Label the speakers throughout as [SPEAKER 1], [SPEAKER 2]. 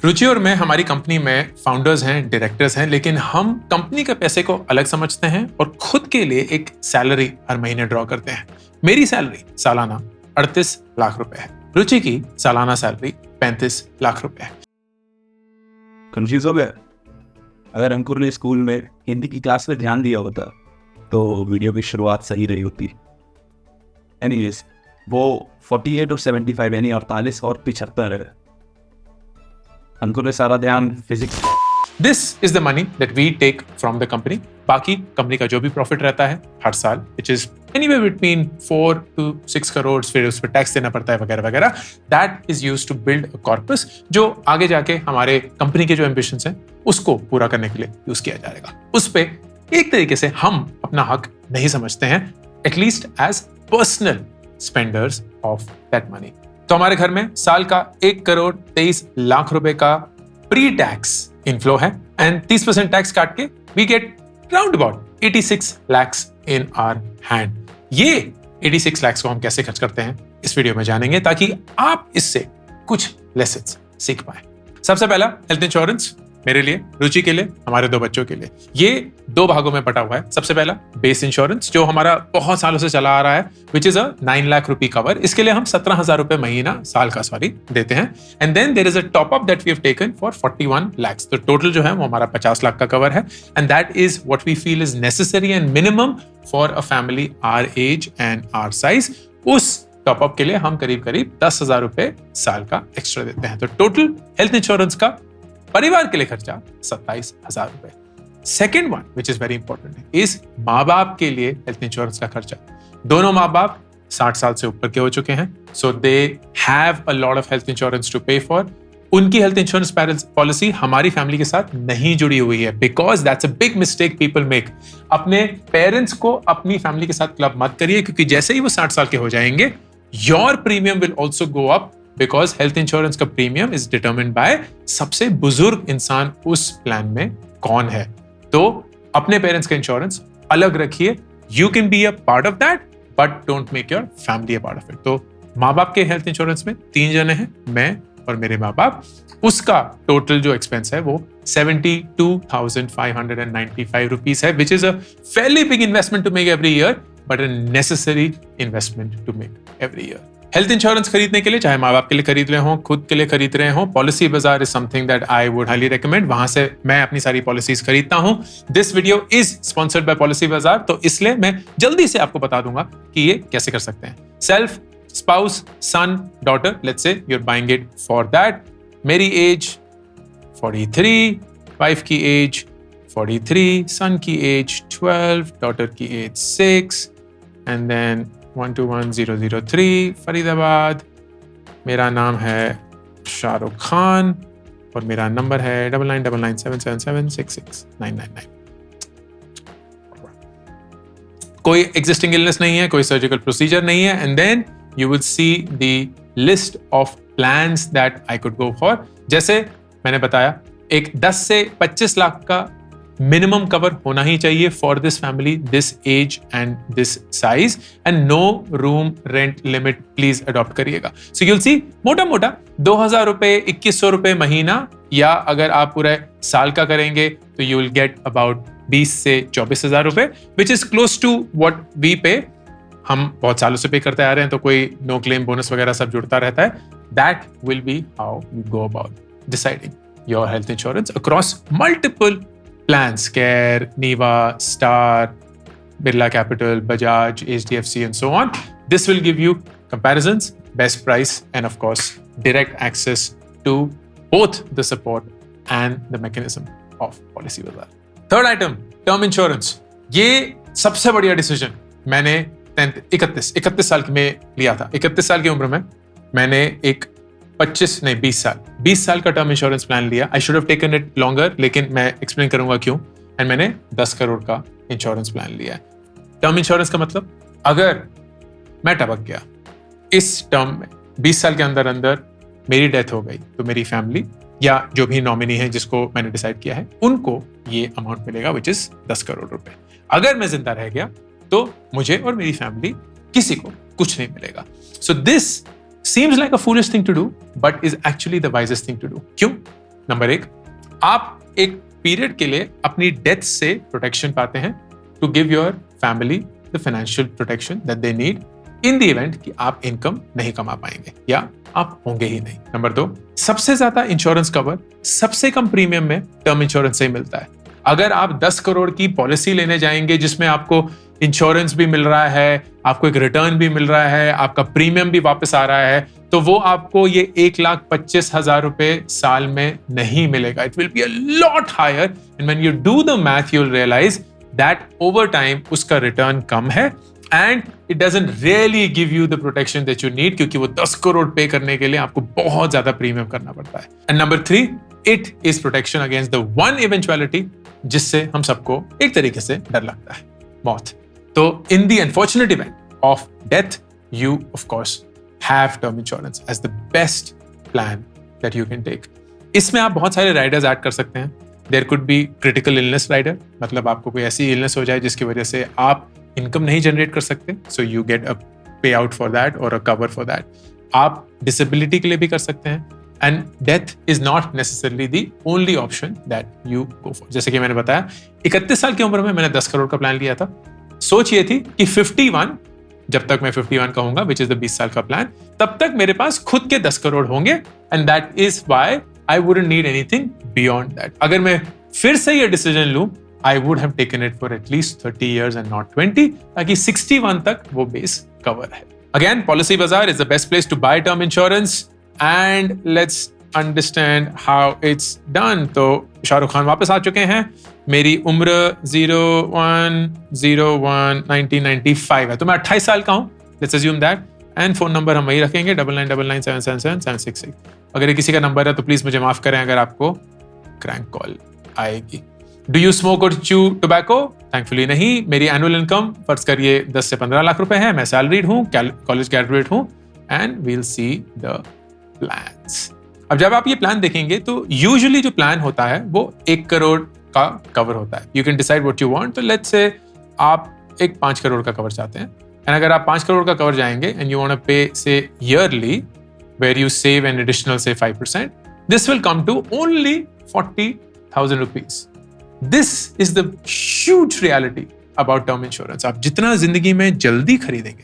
[SPEAKER 1] रुचि और मैं हमारी कंपनी में फाउंडर्स हैं, डायरेक्टर्स हैं, लेकिन हम कंपनी के पैसे को अलग समझते हैं और खुद के लिए एक सैलरी हर महीने ड्रॉ करते हैं। मेरी सैलरी सालाना 38 लाख रुपए है। रुचि की सालाना सैलरी 35 लाख रुपए है।
[SPEAKER 2] कंफ्यूज हो गया? अगर अंकुर ने स्कूल में हिंदी की क्लास में ध्यान दिया होता तो वीडियो की शुरुआत सही रही होती। एनीवेज, वो 48 और 75 यानी 48 और 75 है। अंकुर ने सारा ध्यान physics.
[SPEAKER 1] This is the money that we take from the company. बाकी कंपनी का जो भी प्रॉफिट रहता है हर साल, which is anywhere between 4 to 6 crore, फिर उस पर टैक्स देना पड़ता है वगैरह वगैरह, that is used to build a corpus जो आगे जाके हमारे कंपनी के जो एम्बिशंस हैं उसको पूरा करने के लिए यूज किया जाएगा। उस पे एक तरीके से हम अपना हक नहीं समझते हैं, at least as personal spenders of that money. तो हमारे घर में साल का 1 करोड़ 23 लाख रुपए का प्री टैक्स इनफ्लो है एंड 30% टैक्स काट के we get round about 86 lakhs in our hand. ये 86 लैक्स को हम कैसे खर्च करते हैं इस वीडियो में जानेंगे, ताकि आप इससे कुछ लेसन्स सीख पाए। सबसे पहला, हेल्थ इंश्योरेंस मेरे लिए, रुचि के लिए, हमारे 2 बच्चों के लिए। ये 2 भागों में बटा हुआ है। सबसे पहला बेस इंश्योरेंस जो हमारा बहुत सालों से चला आ रहा है, विच इज अ 9 लाख रुपए कवर। इसके लिए हम 17,000 रुपए महीना साल का देते हैं। And then there is a top up that we have taken for 41 lakhs. तो टोटल जो है वो हमारा 50 लाख का कवर है and that is what we feel is necessary and minimum for a family our age and our size. उस top up के लिए हम करीब 10,000 रुपए साल का एक्स्ट्रा देते हैं। तो टोटल हेल्थ इंश्योरेंस का परिवार के लिए खर्चा 27,000 रुपए। Second one which is very important is माँ बाप के लिए हेल्थ इंश्योरेंस का खर्चा। दोनों माँ बाप 60 साल से ऊपर के हो चुके हैं, so they have a lot of health insurance to pay for. उनकी हेल्थ इंश्योरेंस पॉलिसी हमारी फैमिली के साथ नहीं जुड़ी हुई है, because that's a big mistake people make. अपने पेरेंट्स को अपनी फैमिली के साथ क्लब मत करिए, क्योंकि जैसे ही वो 60 साल के हो जाएंगे your premium will also go up, because health insurance का प्रीमियम इज डिटरमिन्ड बाय सबसे बुजुर्ग इंसान उस प्लान में कौन है। तो अपने पेरेंट्स का इंश्योरेंस अलग रखिए। You can be a part of that but don't make your family a part of it. तो माँ बाप के हेल्थ इंश्योरेंस में 3 जने हैं, मैं और मेरे माँ बाप। उसका टोटल जो एक्सपेंस है वो 72,595 रुपीज है, which is a fairly big investment to make every year, but a necessary investment to make every year. Health insurance खरीदने के लिए, चाहे माँ बाप के लिए खरीद रहे हो, खुद के लिए खरीद रहे हो, पॉलिसी बाजार is something that I would highly recommend. वहां से मैं अपनी सारी पॉलिसीज खरीदता हूं। This video is sponsored by policy बाजार, तो इसलिए मैं जल्दी से आपको बता दूंगा कि ये कैसे कर सकते हैं। Self, spouse, son, daughter, let's say you are buying it for that. मेरी एज 43, वाइफ की एज 43, सन की एज 12, डॉटर की एज 6, एंड देन 121003 फरीदाबाद। मेरा नाम है शाहरुख खान और मेरा नंबर है 999977766999। कोई एग्जिस्टिंग इलनेस नहीं है, कोई सर्जिकल प्रोसीजर नहीं है, and then you will see the list of plans that I could go for. जैसे मैंने बताया, एक 10 से 25 लाख का मिनिमम कवर होना ही चाहिए for this family, this age and this size, and no room rent limit please adopt करिएगा। सो यूल सी मोटा मोटा 2,000 रुपए, 2,100 रुपए महीना, या अगर आप पूरे साल का करेंगे तो यू विल गेट अबाउट 20 से 24,000 रुपए, which is close to what we pay. हम बहुत सालों से पे करते आ रहे हैं, तो कोई नो क्लेम बोनस वगैरह सब जुड़ता रहता है। That will be how you go about deciding your health insurance across multiple plans, Care, Niva, Star, Birla Capital, Bajaj, HDFC, and so on. This will give you comparisons, best price, and of course, direct access to both the support and the mechanism of Policy Bazaar. Third item, term insurance. ये सबसे बढ़िया decision मैंने 31 साल में लिया था। 31 साल की उम्र में मैंने एक 20 साल का टर्म इंश्योरेंस प्लान लिया। I should have taken it longer, लेकिन मैं एक्सप्लेन करूंगा क्यों। एंड मैंने 10 करोड़ का इंश्योरेंस प्लान लिया है। टर्म इंश्योरेंस का मतलब, अगर मैं टपक गया इस टर्म में, 20 साल के अंदर मेरी डेथ हो गई, तो मेरी फैमिली या जो भी नॉमिनी है जिसको मैंने डिसाइड किया है, उनको ये अमाउंट मिलेगा, विच इज 10 करोड़ रुपए। अगर मैं जिंदा रह गया तो मुझे और मेरी फैमिली किसी को कुछ नहीं मिलेगा। So this seems like a foolish thing to do, but is actually the wisest thing to do. क्यों? नंबर 1, आप एक पीरियड के लिए अपनी डेथ से प्रोटेक्शन पाते हैं to give your family the financial protection that they need in the event कि आप इनकम नहीं कमा पाएंगे या आप होंगे ही नहीं। नंबर 2, सबसे ज्यादा इंश्योरेंस कवर सबसे कम प्रीमियम में टर्म इंश्योरेंस से ही मिलता है। अगर आप 10 करोड़ की पॉलिसी लेने जाएंगे जिसमें आपको इंश्योरेंस भी मिल रहा है, आपको एक रिटर्न भी मिल रहा है, आपका प्रीमियम भी वापस आ रहा है, तो वो आपको ये 1,25,000 रुपए साल में नहीं मिलेगा। It will be a lot higher and when you do the math you will realize that over time उसका रिटर्न कम है and it doesn't really give you the protection that you need, क्योंकि वो 10 करोड़ पे करने के लिए आपको बहुत ज्यादा प्रीमियम करना पड़ता है। And number 3, it is protection against the one eventuality जिससे हम सबको एक तरीके से डर लगता है, मौत। तो in the unfortunate event of death you of course have term insurance as the best plan that you can take. इसमें आप बहुत सारे राइडर्स ऐड कर सकते हैं। There could be critical illness rider, मतलब आपको कोई ऐसी इलनेस हो जाए जिसकी वजह से आप इनकम नहीं जनरेट कर सकते, सो यू गेट अ पे आउट फॉर दैट और अ कवर फॉर दैट। आप डिसेबिलिटी के लिए भी कर सकते हैं and death is not necessarily the only option that you go for. जैसे कि मैंने बताया 31 साल की उम्र में मैंने 10 करोड़ का प्लान लिया था। सोच ये थी कि 51, जब तक मैं 51 का होऊंगा, विच इज द 20 साल का प्लान, तब तक मेरे पास खुद के 10 करोड़ होंगे and that is why I wouldn't need anything beyond that. अगर मैं फिर से ये डिसीजन लूं, I would have taken it for at least 30 years and not 20, ताकि 61 तक वो बेस कवर है। Again, Policy Bazaar is the best place to buy term insurance and let's understand how it's done. तो शाहरुख खान वापस आ चुके हैं। मेरी उम्र 01/01/1995 है, तो मैं 28 साल का हूँ। Let's assume that. And phone number हम वही रखेंगे 9999777766। अगर ये किसी का नंबर है तो प्लीज मुझे माफ करें अगर आपको क्रैंक कॉल आएगी। डू यू स्मोक और च्यू टोबैको? थैंकफुली नहीं। मेरी एनुअल इनकम फर्ज करिए 10 से 15 लाख रुपए है। मैं सैलरीड हूँ, कॉलेज ग्रेजुएट हूँ and we'll see the plans. अब जब आप ये प्लान देखेंगे तो यूजुअली जो प्लान होता है वो 1 करोड़ का कवर होता है। You can decide what you want. तो लेट्स से आप एक 5 करोड़ का कवर चाहते हैं एंड अगर आप 5 करोड़ का कवर जाएंगे and you want to pay say yearly where you save an additional say 5%, this will come to only 40,000 rupees. This is the huge reality about term insurance. आप जितना जिंदगी में जल्दी खरीदेंगे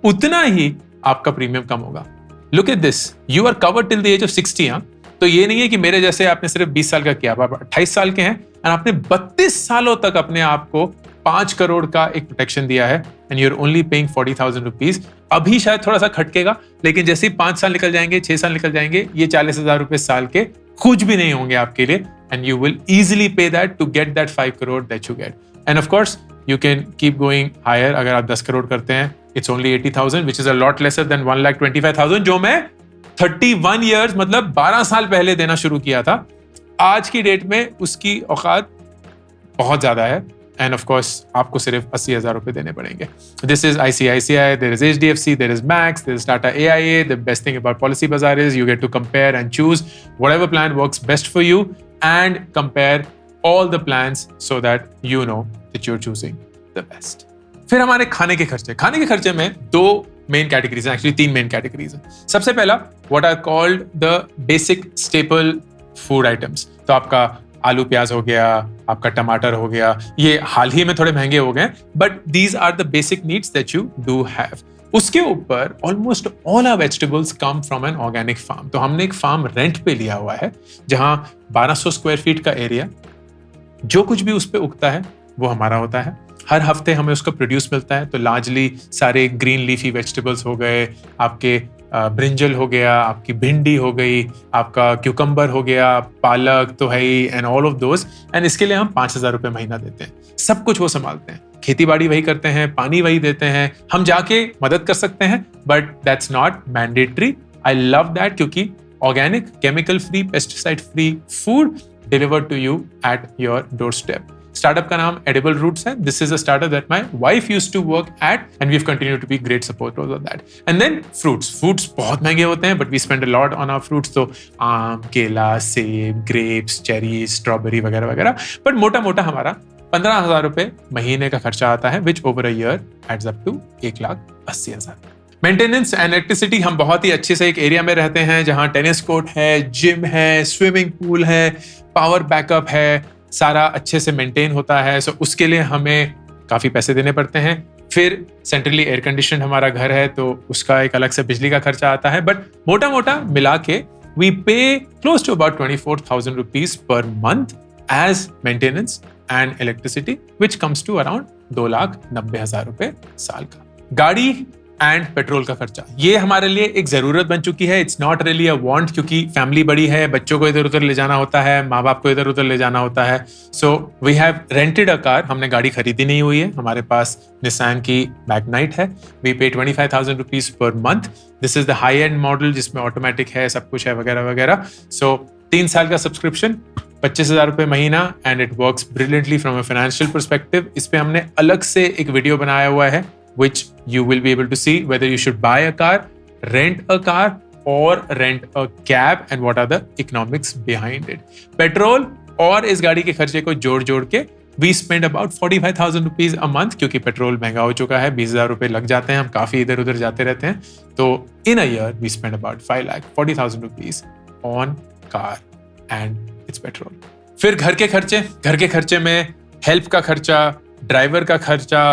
[SPEAKER 1] उतना ही आपका प्रीमियम कम होगा। Look at this, you are covered till the age of 60। हाँ, तो ये नहीं है कि मेरे जैसे आपने सिर्फ 20 साल का किया, आप 28 साल के हैं और आपने 32 सालों तक अपने आप को 5 करोड़ का एक प्रोटेक्शन दिया है and you are only paying 40,000 rupees. अभी शायद थोड़ा सा खटकेगा, लेकिन जैसे ही 5 साल निकल जाएंगे, 6 साल निकल जाएंगे, ये 40,000 रुपए साल के कुछ भी नहीं होंगे आपके लिए and you will easily pay that to get that 5 crore that you get. And of course, you can keep going higher. अगर आप 10 करोड़ करते हैं, it's only 80,000, which is a lot lesser than 1,25,000 जो मैं 31 years मतलब 12 साल पहले देना शुरू किया था। आज की डेट में उसकी औकात बहुत ज्यादा है एंड ऑफ कोर्स आपको सिर्फ 80,000 रुपए देने पड़ेंगे। This is ICICI, there is HDFC, there is Max, there is Tata AIA. The best thing about Policy Bazaar is you get to compare and choose whatever plan works best for you and compare all the plans so that you know that you're choosing the best. फिर हमारे खाने के खर्चे में 2 main categories हैं, actually 3 main categories हैं। सबसे पहला what are called the basic staple food items. तो आपका आलू प्याज हो गया, आपका टमाटर हो गया, ये हाल ही में थोड़े महंगे हो गए, but these are the basic needs that you do have. उसके ऊपर almost all our vegetables come from an organic farm. तो हमने एक फार्म रेंट पे लिया हुआ है जहां 1200 स्क्वायर फीट का एरिया, जो कुछ भी उस पे उगता है वो हमारा होता है। हर हफ्ते हमें उसका प्रोड्यूस मिलता है। तो लार्जली सारे ग्रीन लीफी वेजिटेबल्स हो गए, आपके ब्रिंजल हो गया, आपकी भिंडी हो गई, आपका क्यूकम्बर हो गया, पालक तो है ही and all of those. And इसके लिए हम 5,000 रुपये महीना देते हैं। सब कुछ वो संभालते हैं, खेती बाड़ी वही करते हैं, पानी वही देते हैं, हम जाके मदद कर सकते हैं but that's not mandatory. I love that क्योंकि organic, chemical free, pesticide free food delivered to you at your doorstep. Startup का नाम एडिबल रूट्स है। This is a startup that my wife used to work at and we have continued to be great supporters of that. And then fruits बहुत महंगे होते हैं but we spend a lot on our fruits. तो आम, केला, सेब, grapes, cherry, strawberry वगैरह वगैरह। बट मोटा मोटा हमारा 15,000 रुपए महीने का खर्चा आता है, which over a year adds up to 1,80,000। Maintenance and electricity, हम बहुत ही अच्छे से एक एरिया में रहते हैं जहां टेनिस कोर्ट है, जिम है, स्विमिंग पूल है, पावर बैकअप है, सारा अच्छे से मेंटेन होता है। सो उसके लिए हमें काफी पैसे देने पड़ते हैं। फिर सेंट्रली एयर कंडीशन हमारा घर है तो उसका एक अलग से बिजली का खर्चा आता है। बट मोटा मोटा मिला के we pay close to about 24,000 rupees per month as maintenance and electricity, which comes to around 2,90,000 रुपए साल का। गाड़ी एंड पेट्रोल का खर्चा, ये हमारे लिए एक जरूरत बन चुकी है। It's not really a want, क्योंकि फैमिली बड़ी है, बच्चों को इधर उधर ले जाना होता है, माँ बाप को इधर उधर ले जाना होता है। So we have rented a car, हमने गाड़ी खरीदी नहीं हुई है। हमारे पास निसान की मैग्नाइट है। We pay 25,000 rupees per month. This is the high end model जिसमें ऑटोमेटिक है, सब कुछ है वगैरह वगैरह। सो 3 साल का सब्सक्रिप्शन, 25,000 रुपए महीना, and it works brilliantly from a financial perspective. इस पे हमने अलग से एक वीडियो बनाया हुआ है which you will be able to see whether you should buy a car, rent a car or rent a cab and what are the economics behind it. Petrol और इस गाड़ी के खर्चे को जोड़ के we spend about 45,000 rupees a month, क्योंकि petrol महंगा हो चुका है, 20,000 रुपए लग जाते हैं, हम काफी इधर उधर जाते रहते हैं। तो in a year we spend about 5,40,000 rupees on car and its petrol. फिर घर के खर्चे में हेल्प का खर्चा, ड्राइवर का खर्चा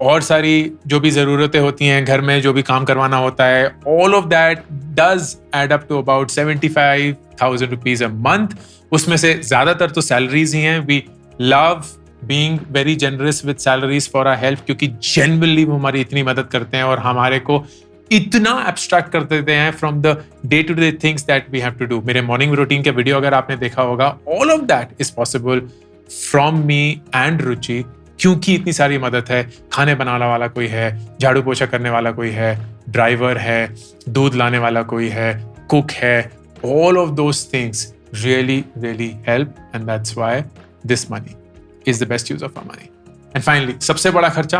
[SPEAKER 1] और सारी जो भी जरूरतें होती हैं घर में, जो भी काम करवाना होता है, all of that does add up to about 75,000 rupees a month. उसमें से ज्यादातर तो सैलरीज ही हैं। We love being very generous with salaries for our help, क्योंकि जेन्युइनली वो हमारी इतनी मदद करते हैं और हमारे को इतना एब्स्ट्रैक्ट कर देते हैं from the day to day things that we have to do. मेरे मॉर्निंग रूटीन के वीडियो अगर आपने देखा होगा, all of that is possible from me and Ruchi, क्योंकि इतनी सारी मदद है। खाने बनाने वाला कोई है, झाड़ू पोछा करने वाला कोई है, ड्राइवर है, दूध लाने वाला कोई है, कुक है, all of those things really really help, and that's why this money is the best use of our money. And finally सबसे बड़ा खर्चा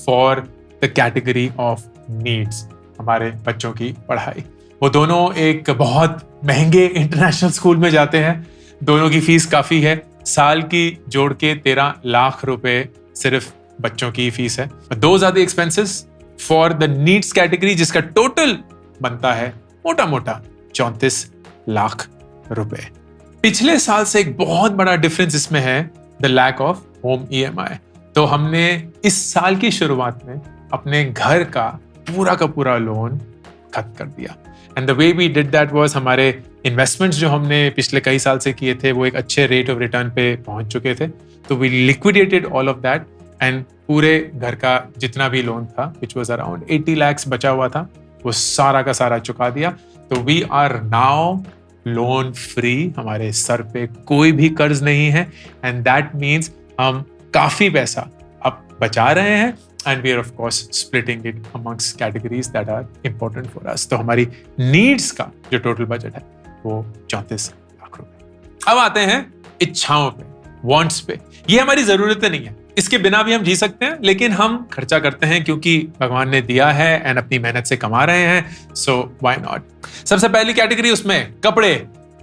[SPEAKER 1] for the category of needs, हमारे बच्चों की पढ़ाई। वो दोनों एक बहुत महंगे इंटरनेशनल स्कूल में जाते हैं, दोनों की फीस काफी है। साल की जोड़ के 13 लाख रुपए सिर्फ बच्चों की फीस है। Those are the expenses for the needs category, जिसका टोटल बनता है मोटा मोटा 34 लाख रुपए। पिछले साल से एक बहुत बड़ा डिफरेंस इसमें है the lack of home EMI। तो हमने इस साल की शुरुआत में अपने घर का पूरा लोन खत्म कर दिया। And the way we did that was, हमारे इन्वेस्टमेंट्स जो हमने पिछले कई साल से किए थे वो एक अच्छे रेट ऑफ रिटर्न पे पहुंच चुके थे। तो we liquidated all of that and पूरे घर का जितना भी लोन था, विच वाज अराउंड 80 lakhs बचा हुआ था, वो सारा का सारा चुका दिया। तो we are now loan free, हमारे सर पे कोई भी कर्ज नहीं है। एंड दैट मीन्स हम काफी पैसा अब बचा रहे हैं, and we are of course splitting it amongst categories that are important for us. तो हमारी नीड्स का जो टोटल बजट है वो 34 लाख रुपए। अब आते हैं इच्छाओं पे, वांट्स पे। ये हमारी जरूरतें नहीं है, इसके बिना भी हम जी सकते हैं, लेकिन हम खर्चा करते हैं क्योंकि भगवान ने दिया है एंड अपनी मेहनत से कमा रहे हैं, सो व्हाई नॉट। सबसे पहली कैटेगरी उसमें कपड़े।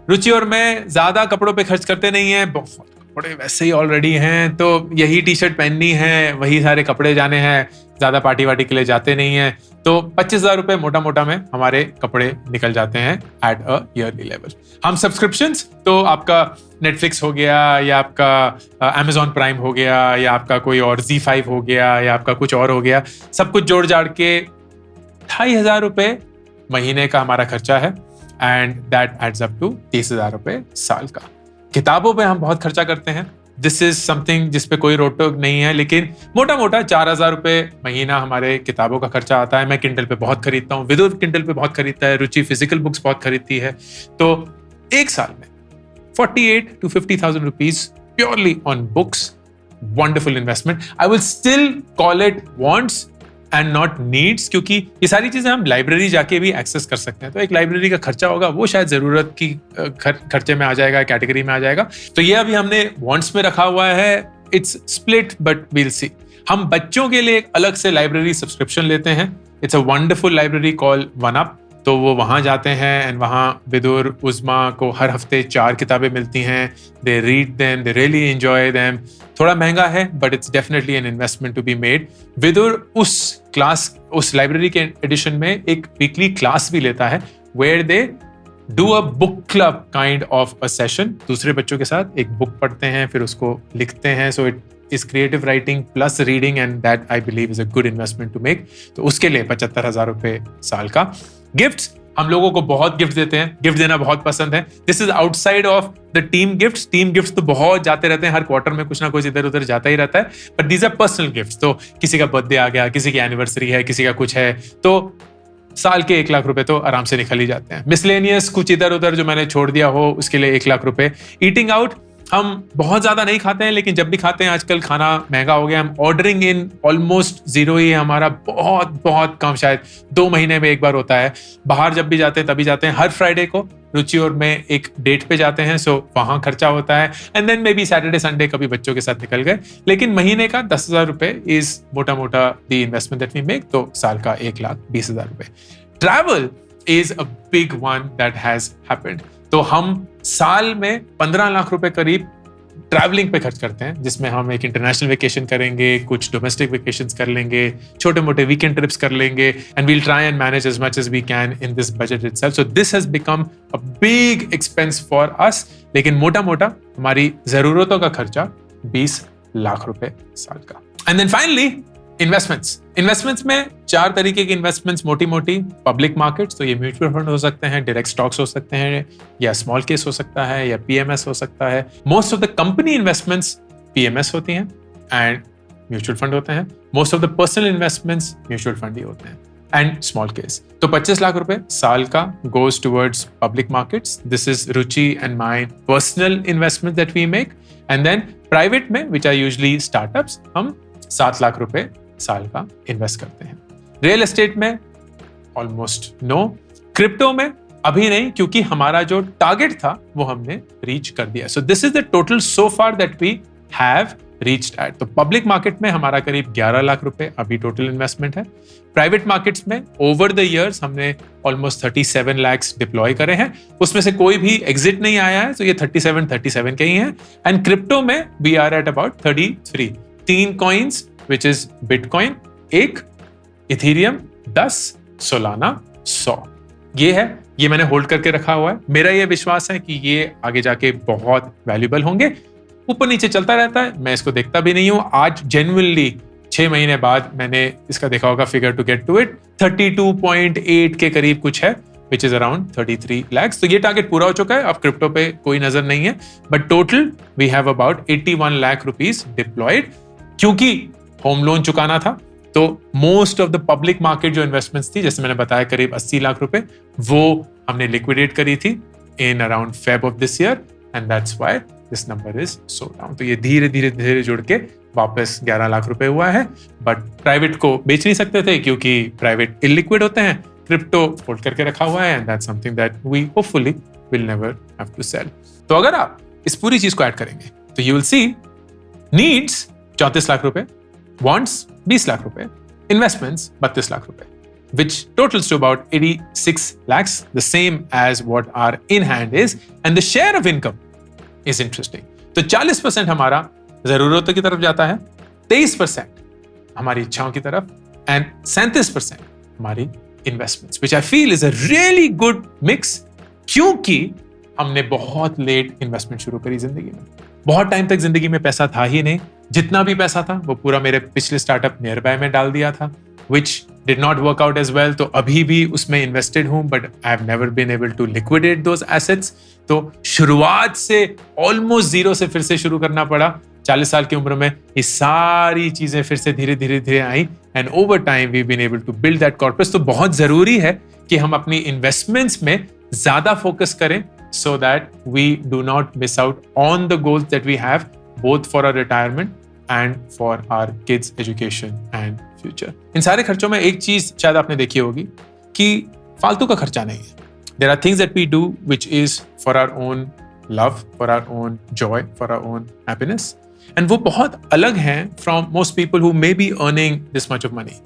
[SPEAKER 1] रुचि और मैं ज्यादा कपड़ों पे खर्च करते नहीं है, बहुत कपड़े वैसे ही ऑलरेडी हैं, तो यही टी शर्ट पहननी है, वही सारे कपड़े जाने हैं, ज्यादा पार्टी वार्टी के लिए जाते नहीं है। तो 25,000 रुपए मोटा मोटा में हमारे कपड़े निकल जाते हैं एट अ ईयरली लेवल। हम सब्सक्रिप्शंस, तो आपका नेटफ्लिक्स हो गया, या आपका अमेजॉन प्राइम हो गया, या आपका कोई और Z5 हो गया, या आपका कुछ और हो गया, सब कुछ जोड़ जाड़ के 2,500 रुपए महीने का हमारा खर्चा है, and that adds up to 30,000 रुपए साल का। किताबों पे हम बहुत खर्चा करते हैं, दिस इज समथिंग जिसपे कोई रोक टोक नहीं है, लेकिन मोटा मोटा 4,000 रुपए महीना हमारे किताबों का खर्चा आता है। मैं किंडल पे बहुत खरीदता हूँ, विदुर किंडल पे बहुत खरीदता है, रुचि फिजिकल बुक्स बहुत खरीदती है। तो एक साल में 48,000 to 50,000 rupees purely on books, wonderful investment. I will still call it wants and not needs, क्योंकि ये सारी चीजें हम लाइब्रेरी जाके भी एक्सेस कर सकते हैं। तो एक लाइब्रेरी का खर्चा होगा, वो शायद जरूरत की खर्चे में आ जाएगा, कैटेगरी में आ जाएगा। तो ये अभी हमने वॉन्ट्स में रखा हुआ है, इट्स स्प्लिट बट वील सी। हम बच्चों के लिए एक अलग से लाइब्रेरी सब्सक्रिप्शन लेते हैं, it's a wonderful library call one up. तो वो वहाँ जाते हैं एंड वहाँ विदुर उज़्मा को हर हफ्ते 4 किताबें मिलती हैं. They read them, they really enjoy them. थोड़ा महंगा है but it's definitely an investment to be made. Vidur उस लाइब्रेरी के एडिशन में एक वीकली क्लास भी लेता है where they do a book club kind of a session. दूसरे बच्चों के साथ एक बुक पढ़ते हैं, फिर उसको लिखते हैं. So it is creative writing plus reading and that I believe is a good investment to make. तो उसके लिए 75,000 रुपए साल का. गिफ्ट्स, हम लोगों को बहुत गिफ्ट देते हैं, गिफ्ट देना बहुत पसंद है. This is outside of the team gifts. Team gifts तो बहुत जाते रहते हैं, हर क्वार्टर में कुछ ना कुछ इधर उधर जाता ही रहता है. But these are personal gifts. तो किसी का बर्थडे आ गया, किसी की एनिवर्सरी है, किसी का कुछ है, तो साल के 1 लाख रुपए तो आराम से निकल ही जाते हैं. मिसलेनियस कुछ इधर उधर जो मैंने छोड़ दिया हो उसके लिए 1 लाख रुपए. ईटिंग आउट, हम बहुत ज्यादा नहीं खाते हैं लेकिन जब भी खाते हैं आजकल खाना महंगा हो गया. हम ऑर्डरिंग इन ऑलमोस्ट जीरो ही है हमारा, बहुत बहुत कम, शायद 2 महीने में एक बार होता है. बाहर जब भी जाते हैं तभी जाते हैं. हर फ्राइडे को रुचि और मैं एक डेट पे जाते हैं, सो वहां खर्चा होता है. And then maybe Saturday Sunday कभी बच्चों के साथ निकल गए. लेकिन महीने का 10,000 रुपए इज मोटा मोटा the investment that we make. तो साल का 1,20,000 रुपए. Travel is a big one that has happened. तो हम साल में 15 लाख रुपए करीब ट्रैवलिंग पे खर्च करते हैं, जिसमें हम एक इंटरनेशनल वेकेशन करेंगे, कुछ डोमेस्टिक वेकेशंस कर लेंगे, छोटे मोटे वीकेंड ट्रिप्स कर लेंगे. And we'll try and manage as much as we can in this budget itself. So this has become a big expense for us. लेकिन मोटा मोटा हमारी जरूरतों का खर्चा 20 लाख रुपए साल का. एंड देन फाइनली इन्वेस्टमेंट्स में 4 तरीके की इन्वेस्टमेंट्स मोटी मोटी. पब्लिक मार्केट्स, तो ये म्यूचुअल फंड हो सकते हैं, डायरेक्ट स्टॉक्स हो सकते हैं, या स्मॉल केस हो सकता है, या पीएमएस हो सकता है. Most of the company investments PMS होती हैं एंड म्यूचुअल फंड होते हैं. Most of the personal investments mutual fund ही होते हैं एंड स्मॉल केस. तो 25 लाख रुपए साल का goes towards public markets. This is Ruchi and my personal investment that we make. And then private में, विच आर यूजुअली स्टार्टअप्स, हम 7 लाख रुपए साल का इन्वेस्ट करते हैं. रियल एस्टेट में ऑलमोस्ट नो. क्रिप्टो में अभी नहीं, क्योंकि हमारा जो टारगेट था वो हमने रीच कर दिया. So this is the total so far that we have reached at. तो पब्लिक मार्केट में हमारा करीब 11 लाख रुपए अभी टोटल इन्वेस्टमेंट है. प्राइवेट मार्केट्स में ओवर द इयर्स हमने ऑलमोस्ट 37 लाख डिप्लॉय करे हैं. उसमें से कोई भी एग्जिट नहीं आया है, तो ये 37 के ही हैं. एंड क्रिप्टो में we are at about 33. 3 coins which is Bitcoin 1, Ethereum 10, Solana 100. ये है, ये मैंने होल्ड करके रखा हुआ है. मेरा ये विश्वास है कि ये आगे जाके बहुत वैल्यूएबल होंगे. ऊपर नीचे चलता रहता है, मैं इसको देखता भी नहीं हूं. आज जेन्युइनली 6 महीने बाद मैंने इसका देखा होगा figure to get to it 32.8 के करीब कुछ है, which is around 33 lakhs. तो ये टारगेट पूरा हो चुका है. अब क्रिप्टो पे कोई नजर नहीं है, but total we have about 81 lakh rupees deployed. क्योंकि होम लोन चुकाना था, तो most of the public market जो इन्वेस्टमेंट्स थी, जैसे मैंने बताया करीब 80 लाख रुपए, वो हमने लिक्विडेट करी थी in around Feb of this year. And that's why this number is so down. तो ये धीरे धीरे जुड़ के वापस 11 लाख रुपए हुआ है. बट प्राइवेट को बेच नहीं सकते थे क्योंकि प्राइवेट इलिक्विड होते हैं. क्रिप्टो होल्ड करके रखा हुआ है, and that's something that we hopefully will never have to sell. तो अगर आप इस पूरी चीज को ऐड करेंगे तो you will C needs 34 lakh रुपए, wants 20 लाख रुपए, investments 32 लाख रुपए, which totals to about 86 lakhs, the same as what our in hand is, and the share of income is interesting. तो 40% हमारा जरूरतों की तरफ जाता है, 23% हमारी इच्छाओं की तरफ, and 37% हमारी investments, which I feel is a really good mix, क्योंकि हमने बहुत लेट इन्वेस्टमेंट शुरू करी जिंदगी में. बहुत टाइम तक जिंदगी में पैसा था ही नहीं. जितना भी पैसा था वो पूरा मेरे पिछले स्टार्टअप नियर बाय में डाल दिया था, which did not work out as well. तो अभी भी उसमें इन्वेस्टेड हूं, but I have never been able to liquidate those assets. तो शुरुआत से ऑलमोस्ट जीरो से फिर से शुरू करना पड़ा. 40 साल की उम्र में ये सारी चीजें फिर से धीरे धीरे आई, and over time we been able to build that corpus. तो बहुत जरूरी है कि हम अपनी इन्वेस्टमेंट्स में ज्यादा फोकस करें, so that we do not miss out on the goals that we have, both for our retirement and for our kids' education and future. इन सारे खर्चों में एक चीज शायद आपने देखी होगी कि फालतू का खर्चा नहीं है. There are things that we do which is for our own love, for our own joy, for our own happiness, and वो बहुत अलग हैं from most people who may be earning this much of money.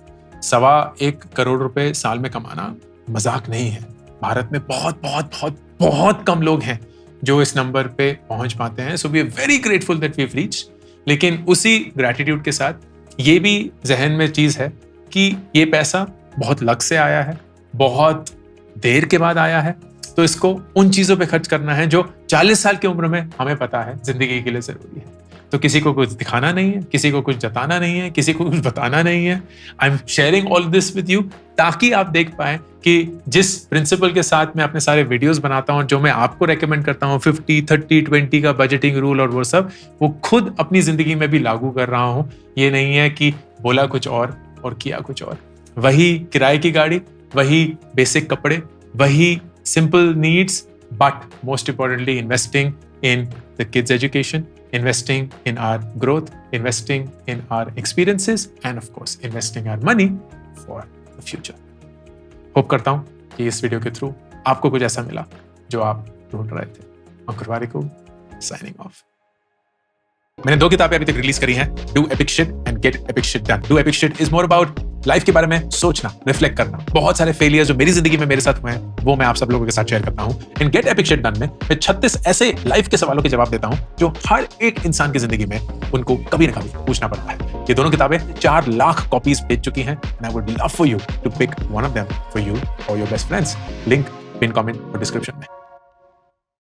[SPEAKER 1] 1.25 crore रुपए साल में कमाना मजाक नहीं है। भारत में बहुत बहुत बहुत बहुत कम लोग हैं जो इस नंबर पे पहुंच पाते हैं। So we are very grateful that we have reached. लेकिन उसी ग्रैटिट्यूड के साथ ये भी जहन में चीज है कि ये पैसा बहुत लक से आया है, बहुत देर के बाद आया है, तो इसको उन चीजों पे खर्च करना है जो 40 साल की उम्र में हमें पता है जिंदगी के लिए जरूरी है। तो किसी को कुछ दिखाना नहीं है, किसी को कुछ जताना नहीं है, किसी को कुछ बताना नहीं है। I am sharing all this with you ताकि आप देख पाए कि जिस प्रिंसिपल के साथ मैं अपने सारे वीडियोस बनाता हूं, जो मैं आपको रेकमेंड करता हूं 50 30 20 का बजटिंग रूल और वो सब, वो खुद अपनी जिंदगी में भी लागू कर रहा हूं। ये नहीं है कि बोला कुछ और किया कुछ और। वही किराए की गाड़ी, वही बेसिक कपड़े, वही simple needs, but most importantly investing in the kids' education, investing in our growth, investing in our experiences, and of course, investing our money for the future. Hope करता हूँ कि इस वीडियो के थ्रू आपको कुछ ऐसा मिला जो आप ढूंढ रहे थे। अंकुर वारिकू, signing off. मैंने 2 किताबें अभी तक रिलीज करी हैं, do epic shit and gate epic shit done. Do epic shit is more about life के बारे में सोचना, रिफ्लेक्ट करना। बहुत सारे फेलियर जो मेरी जिंदगी में मेरे साथ हुए हैं वो मैं आप सब लोगों के साथ शेयर करता हूं। इन गेट एपिक शिट डन में मैं 36 ऐसे लाइफ के सवालों के जवाब देता हूं जो हर एक इंसान की जिंदगी में उनको कभी ना कभी पूछना पड़ता है। ये दोनों किताबें 4 लाख कॉपीज बेच चुकी हैं and I would love for you to pick one of them for you और your best friends. Link pin comment और डिस्क्रिप्शन में।